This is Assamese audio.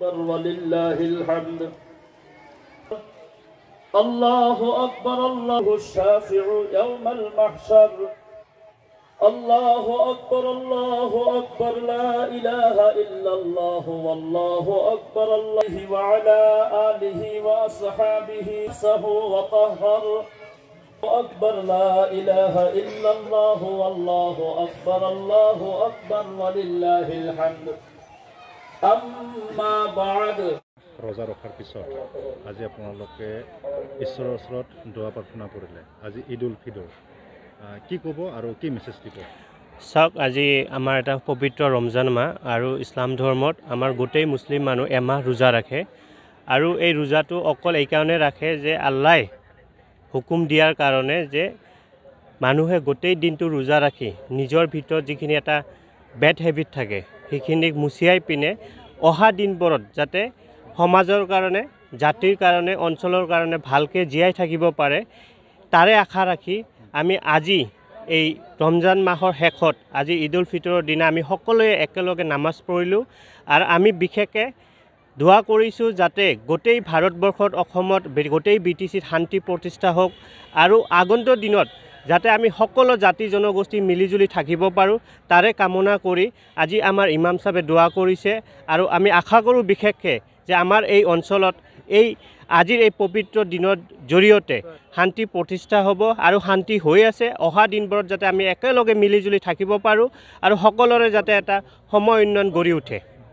ولله الحمد الله أكبر الله الشافع يوم المحشر الله أكبر لا إله إلا الله والله أكبر الله وعلى آله وأصحابه سه وطهر أكبر لا إله إلا الله والله أكبر ولله الحمد أما بعد রোজা ৰখাৰ পিছত আজি আপোনালোকে ঈশ্বৰৰ ওচৰত দোৱা প্ৰাৰ্থনা কৰিলে আজি ঈদ উল ফিতৰ কি ক'ব আৰু কি মেছেজ দিব চাওক আজি আমাৰ এটা পবিত্ৰ ৰমজান মাহ আৰু ইছলাম ধৰ্মত আমাৰ গোটেই মুছলিম মানুহ এমাহ ৰোজা ৰাখে আৰু এই ৰোজাটো অকল এই কাৰণে ৰাখে যে আল্লাহ হুকুম দিয়াৰ কাৰণে যে মানুহে গোটেই দিনটো ৰোজা ৰাখি নিজৰ ভিতৰত যিখিনি এটা বেড হেবিট থাকে সেইখিনিক মুচিয়াই পিনে অহা দিনবোৰত যাতে সমাজৰ কাৰণে জাতিৰ কাৰণে অঞ্চলৰ কাৰণে ভালকৈ জীয়াই থাকিব পাৰে তাৰে আশা ৰাখি আমি আজি এই ৰমজান মাহৰ শেষত আজি ঈদ উল ফিতৰৰ দিনা আমি সকলোৱে একেলগে নামাজ পঢ়িলোঁ আৰু আমি বিশেষকৈ দোৱা কৰিছোঁ যাতে গোটেই ভাৰতবৰ্ষত অসমত গোটেই BTCত শান্তি প্ৰতিষ্ঠা হওক আৰু আগন্তুক দিনত যাতে আমি সকলো জাতি জনগোষ্ঠী মিলিজুলি থাকিব পাৰোঁ তাৰে কামনা কৰি আজি আমাৰ ইমাম সাহেবে দোৱা কৰিছে আৰু আমি আশা কৰোঁ বিশেষকৈ যে আমাৰ এই অঞ্চলত এই আজিৰ এই পবিত্ৰ দিনৰ জৰিয়তে শান্তি প্ৰতিষ্ঠা হ'ব আৰু শান্তি হৈ আছে অহা দিনবোৰত যাতে আমি একেলগে মিলিজুলি থাকিব পাৰোঁ আৰু সকলোৰে যাতে এটা সময় উন্নয়ন গঢ়ি উঠে